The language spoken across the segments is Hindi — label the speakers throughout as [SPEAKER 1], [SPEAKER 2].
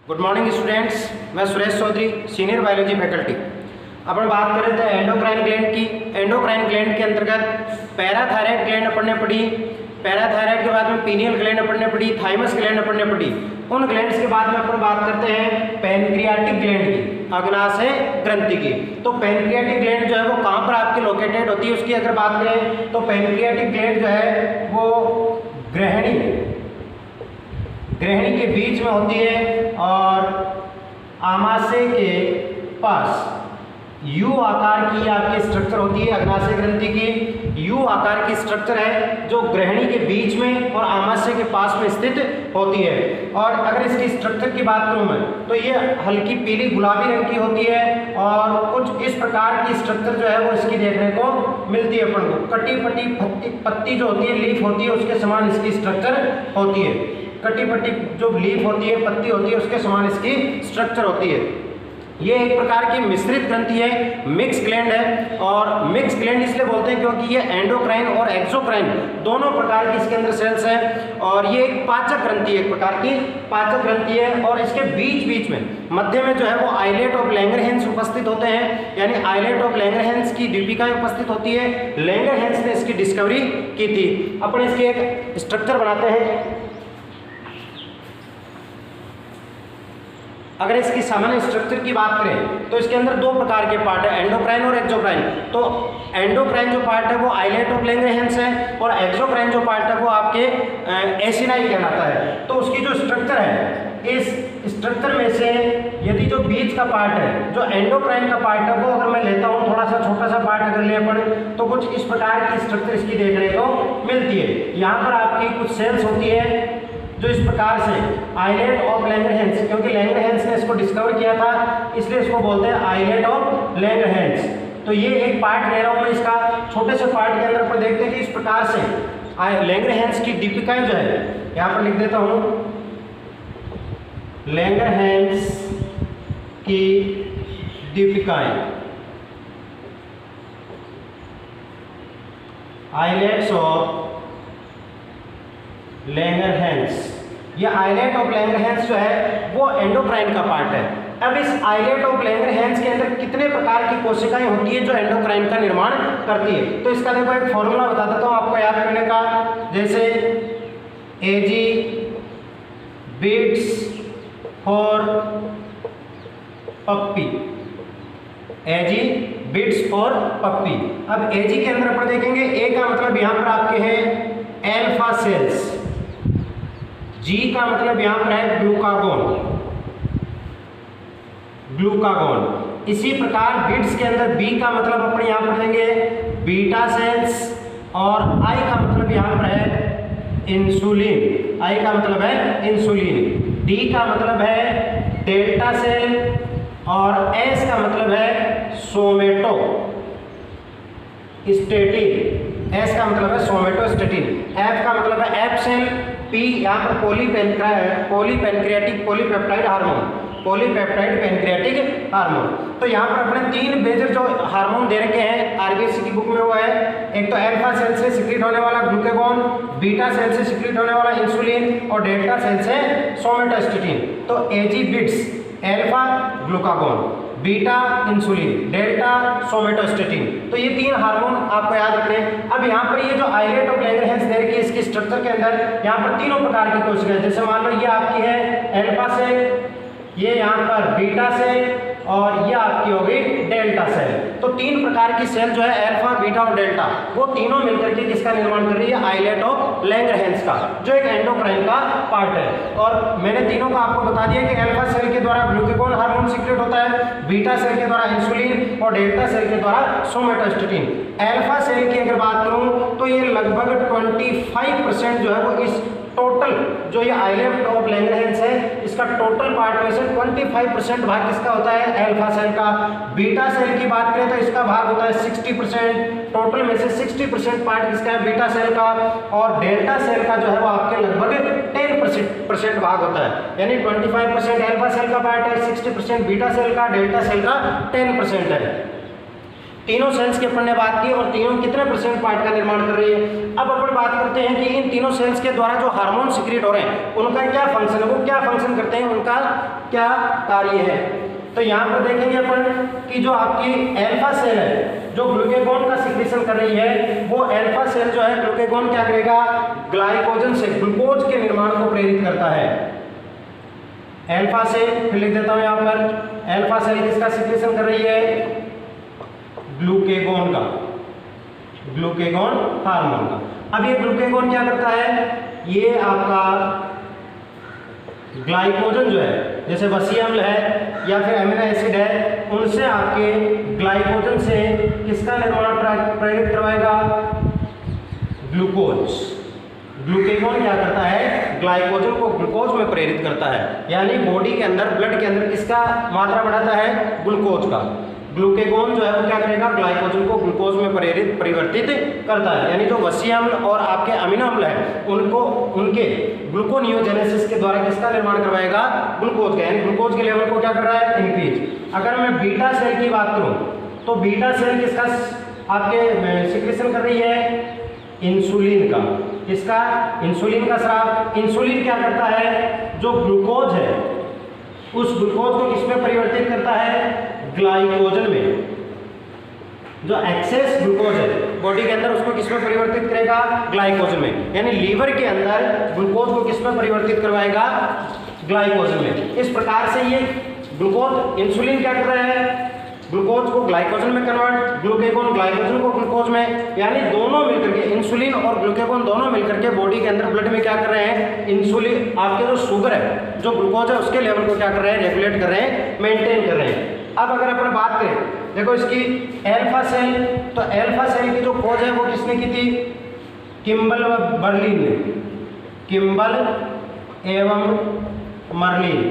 [SPEAKER 1] गुड मॉर्निंग स्टूडेंट्स, मैं Suresh Chaudhary, senior biology faculty. अपन बात कर रहे थे एंडोक्राइन ग्लैंड की। एंडोक्राइन ग्लैंड के अंतर्गत पैराथायराइड ग्लैंड अपन ने पढ़ी, पैराथायराइड के बाद में पीनियल ग्लैंड अपन ने पढ़ी, थाइमस ग्लैंड अपन ने पढ़ी। उन ग्लैंड्स के बाद में अपन बात करते हैं पैनक्रियाटिक ग्लैंड की, अग्नाशय ग्रंथि की। तो पैनक्रियाटिक ग्लैंड जो है वो कहाँ पर आपकी लोकेटेड होती है, उसकी अगर बात करें तो पैनक्रियाटिक ग्लैंड जो है वो ग्रहणी के बीच में होती है और आमाशय के पास यू आकार की आपकी स्ट्रक्चर होती है। अग्नाशय ग्रंथि की यू आकार की स्ट्रक्चर है जो ग्रहणी के बीच में और आमाशय के पास में स्थित होती है। और अगर इसकी स्ट्रक्चर की बात करूं मैं तो ये हल्की पीली गुलाबी रंग की होती है और कुछ इस प्रकार की स्ट्रक्चर जो है वो इसकी देखने को मिलती है अपन को। कटी पट्टी पत्ती जो होती है, लीफ होती है, उसके समान इसकी स्ट्रक्चर होती है। कटी पट्टी जो लीफ होती है, पत्ती होती है, उसके समान इसकी स्ट्रक्चर होती है। ये एक प्रकार की मिश्रित ग्रंथि है, मिक्स ग्लैंड है। और मिक्स ग्लैंड इसलिए बोलते हैं क्योंकि ये एंडोक्राइन और एक्सोक्राइन दोनों प्रकार की इसके अंदर सेल्स हैं। और ये एक पाचक ग्रंथि है, एक प्रकार की पाचक ग्रंथि है। और इसके बीच बीच में मध्य में जो है वो आइलेट ऑफ लैंगरहैंस उपस्थित होते हैं, यानी आइलेट ऑफ लैंगरहैंस की दीपिकाएं उपस्थित होती है। लैंगरहैंस ने इसकी डिस्कवरी की थी। अपन इसके एक स्ट्रक्चर बनाते हैं। अगर इसकी सामान्य स्ट्रक्चर की बात करें तो इसके अंदर दो प्रकार के पार्ट है, एंडोक्राइन और एक्सोक्राइन। तो एंडोक्राइन जो पार्ट है वो आइलेट ऑफ लैंगरहैंस है और एक्सोक्राइन जो पार्ट है वो आपके एसिनाई कहलाता है। तो उसकी जो स्ट्रक्चर है, इस स्ट्रक्चर में से यदि जो बीच का पार्ट है, जो एंडोक्राइन का पार्ट है, वो अगर मैं लेता हूँ थोड़ा सा छोटा सा पार्ट अगर ले पड़े तो कुछ इस प्रकार की स्ट्रक्चर इसकी देखने को मिलती है। यहाँ पर आपकी कुछ सेल्स होती है जो इस प्रकार से आइलेट ऑफ लैंगरहैंस, क्योंकि लैंगरहैंस ने इसको डिस्कवर किया था इसलिए इसको बोलते हैं आइलेट ऑफ लैंगरहैंस। तो ये एक पार्ट ले रहा हूँ मैं, इसका छोटे से पार्ट के अंदर पर देखते हैं कि इस प्रकार से लैंगरहैंस की दीपिकाएं जो है, यहाँ पर लिख देता हूँ, लैंगरहैंस की दीपिकाएं, आइलेट्स ऑफ लैंगरहैंस। ये आइलेट ऑफ लैंगरहैंस जो है वो एंडोक्राइन का पार्ट है। अब इस आइलेट ऑफ लैंगरहैंस के अंदर कितने प्रकार की कोशिकाएं होती है जो एंडोक्राइन का निर्माण करती है, तो इसका देखो एक फॉर्मूला बता देता हूँ आपको याद करने का। जैसे A G beats for puppy, A G beats for puppy. अब एजी के अंदर अपन देखेंगे, ए का मतलब यहाँ पर आपके हैं एल्फा सेल्स, जी का मतलब यहां पर है ग्लूकागोन। इसी प्रकार बिट्स के अंदर बी का मतलब अपन यहां पर देंगे बीटा सेल्स और आई का मतलब यहां पर है इंसुलिन, आई का मतलब है इंसुलिन। डी का मतलब है डेल्टा सेल और एस का मतलब है सोमेटो स्टेटिन, एस का मतलब है सोमेटोस्टेटिन। एफ का मतलब है एफ सेल। पी यहाँ पर polypancreatic polypeptide hormone, polypeptide pancreatic hormone. तो यहाँ पर अपने तीन मेजर जो हार्मोन दे रखे हैं आरबीएससी की बुक में वो है, एक तो अल्फा सेल से सिक्रीट होने वाला ग्लूकागोन, बीटा सेल से सिक्रीट होने वाला इंसुलिन और डेल्टा सेल से सोमेटोस्टेटिन। तो A G beats alpha glucagon, beta insulin, delta somatostatin. तो ये तीन हार्मोन आपको याद रखने हैं। अब यहाँ पर ये जो आइलेट ऑफ लैंगरहैंस दे रखी है इसकी स्ट्रक्चर के अंदर यहाँ पर तीनों प्रकार की कोशिकाएं, जैसे मान लो ये आपकी है अल्फा सेल, ये यहाँ पर बीटा सेल और ये आपकी हो गई डेल्टा सेल। तो तीन प्रकार की सेल जो है अल्फा, बीटा और डेल्टा, वो तीनों मिलकर के किसका निर्माण कर रही है, आइलेट ऑफ लैंगरहैंस का, जो एक एंडोक्राइन का पार्ट है। और मैंने तीनों को आपको बता दिया कि अल्फा सेल के द्वारा ग्लूकागोन हार्मोन सीक्रेट होता है, बीटा सेल के द्वारा इंसुलिन और डेल्टा सेल के द्वारा सोमेटोस्टेटिन। अल्फा सेल की अगर बात करूं तो ये लगभग 25% जो है वो इस टोटल जो ये आइलेट ऑफ लैंगरहैंस है इसका टोटल पार्ट में से 25% भाग किसका होता है, अल्फा सेल का। बीटा सेल की बात करें तो इसका भाग होता है 60%, टोटल में से 60% पार्ट किसका है, बीटा सेल का। और डेल्टा सेल का जो है वो आपके लगभग 10% भाग होता है, यानी 25% अल्फा सेल का पार्ट है, 60% बीटा सेल का, डेल्टा सेल का 10% है। तीनों सेल्स की अपन ने बात की और तीनों कितने परसेंट पार्ट का निर्माण कर रही है। अब अपन बात करते हैं कि इन तीनों सेल्स के द्वारा जो हार्मोन सिक्रीट हो रहे हैं उनका क्या फंक्शन है, वो क्या फंक्शन करते हैं, उनका क्या कार्य है। तो यहाँ पर देखेंगे अपन कि जो आपकी अल्फा सेल है जो ग्लूकेगॉन का सिक्रीशन कर रही है, वो अल्फा सेल जो है ग्लूकेगॉन क्या करेगा, ग्लाइकोजन से ग्लूकोज के निर्माण को प्रेरित करता है। अल्फा सेल फिर लिख देता हूं यहाँ पर, अल्फा सेल किसका सिक्रीशन कर रही है, ग्लूकेगॉन का, ग्लूकेगॉन हार्मोन का। अब ये ग्लूकेगॉन क्या करता है, ये आपका ग्लाइकोजन जो है जैसे वसीय अम्ल है या फिर अमीनो एसिड है, उनसे आपके ग्लाइकोजन से किसका निर्माण प्रेरित करवाएगा, ग्लूकोज। ग्लूकेगॉन क्या करता है, ग्लाइकोजन को ग्लूकोज में प्रेरित करता है, यानी बॉडी के अंदर ब्लड के अंदर किसका मात्रा बढ़ाता है, ग्लूकोज का। ग्लूकेगॉन जो है वो क्या करेगा, ग्लाइकोजन को ग्लूकोज में परिवर्तित करता है, यानी जो वसीय अम्ल और आपके अमीनो अम्ल है उनको उनके ग्लूकोनियोजेनेसिस के द्वारा किसका निर्माण करवाएगा, ग्लूकोज का, यानी ग्लूकोज के लेवल को क्या कर रहा है, इंक्रीज। अगर मैं बीटा सेल की बात करूं तो बीटा सेल किसका आपके सिक्रीशन कर रही है, इंसुलिन का। किसका, इंसुलिन का स्राव। इंसुलिन क्या करता है, जो ग्लूकोज है उस ग्लूकोज को किसमें परिवर्तित करता है, ग्लाइकोजन में। जो एक्सेस ग्लूकोज है बॉडी के अंदर उसको किसमें परिवर्तित करेगा, ग्लाइकोजन में, यानी लीवर के अंदर ग्लूकोज को किसमें परिवर्तित करवाएगा, ग्लाइकोजन में। इस प्रकार से ये ग्लूकोज इंसुलिन क्या कर रहा है, ग्लूकोज को ग्लाइकोजन में कन्वर्ट, ग्लूकेगॉन ग्लाइकोजन को ग्लूकोज में, यानी दोनों मिलकर के इंसुलिन और ग्लूकेगॉन दोनों मिलकर के बॉडी के अंदर ब्लड में क्या कर रहे हैं, इंसुलिन आपके जो शुगर है जो ग्लूकोज है उसके लेवल को क्या कर रहे हैं, रेगुलेट कर रहे हैं, मेंटेन कर रहे हैं। अब अगर अपन बात करें, देखो इसकी अल्फा सेल, तो अल्फा सेल की जो खोज है वो किसने की थी, किम्बल व बर्लिन ने, किम्बल एवं मर्लिन।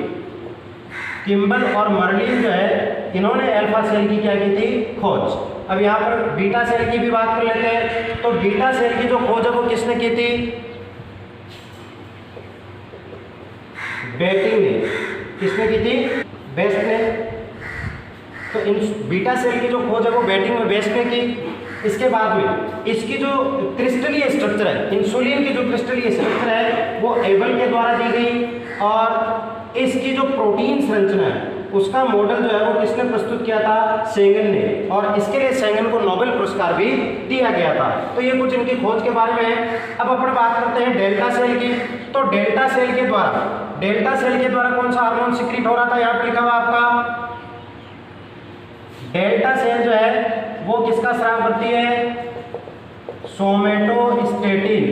[SPEAKER 1] किम्बल और मर्लिन जो है इन्होंने अल्फा सेल की क्या की थी, खोज। अब यहाँ पर बीटा सेल की भी बात कर लेते हैं, तो बीटा सेल की जो खोज है वो किसने की थी, बेटिंग ने। किसने की थी, बेस्ट ने। तो इन बीटा सेल की जो खोज है वो बेटिंग में बेस्ट ने की। इसके बाद में इसकी जो क्रिस्टलीय स्ट्रक्चर है, इंसुलिन की जो क्रिस्टलीय स्ट्रक्चर है वो एबल के द्वारा दी गई, और इसकी जो प्रोटीन संरचना है उसका मॉडल जो है वो किसने प्रस्तुत किया था, सेंगन ने, और इसके लिए सेंगन को नोबेल पुरस्कार भी दिया गया था। तो ये कुछ इनकी खोज के बारे में है। अब अपन बात करते हैं डेल्टा सेल की। तो डेल्टा सेल के द्वारा कौन सा हार्मोन सिक्रीट हो रहा था, यहाँ पे लिखा हुआ आपका डेल्टा सेल जो है वो किसका स्राव करती है, सोमेटोस्टेटिन।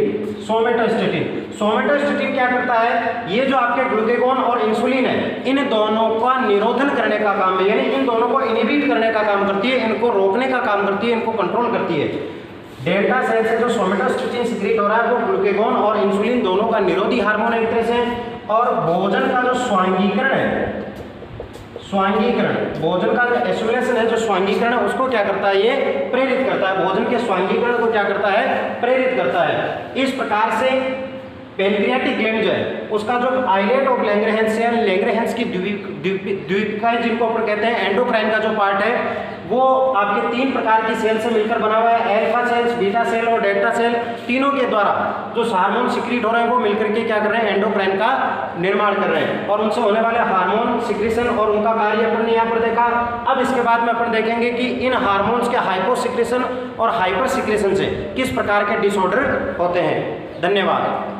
[SPEAKER 1] सोमेटोस्टेटिन क्या करता है, ये जो आपके ग्लूकेगॉन और इंसुलिन है इन दोनों का निरोधन करने का काम है, यानी इन दोनों को इनहिबिट करने का काम करती है, इनको रोकने का काम करती है, इनको कंट्रोल करती है। डेल्टा सेल से जो सोमेटोस्टेटिन सिक्रीट हो रहा है वो ग्लूकेगॉन और इंसुलिन दोनों का निरोधी हार्मोन एक तरह से, और भोजन का जो स्वांगीकरण है, भोजन का जो एसिमिलेशन है, जो स्वांगीकरण है उसको क्या करता है, ये प्रेरित करता है, भोजन के स्वांगीकरण को क्या करता है, प्रेरित करता है। इस प्रकार से पेनक्रियाटिक ग्लैंड जो है उसका जो आइलेट ऑफ लैंगरहैंस है, लैंगरहैंस की द्वीपिकाएं जिनको अपन कहते हैं, एंडोक्राइन का जो पार्ट है वो आपके 3 प्रकार की सेल से मिलकर बना हुआ है, अल्फा सेल्स, बीटा सेल और डेल्टा सेल। तीनों के द्वारा जो हार्मोन सिक्रीट हो रहे हैं वो मिलकर के क्या कर रहे हैं, एंडोक्राइन का निर्माण कर रहे हैं, और उनसे होने वाले हार्मोन सिक्रीशन और उनका कार्य अपन ने यहाँ पर देखा। अब इसके बाद में अपन देखेंगे कि इन हार्मोन्स के हाइपो सिक्रीशन और हाइपर सिक्रीशन से किस प्रकार के डिसऑर्डर होते हैं। धन्यवाद।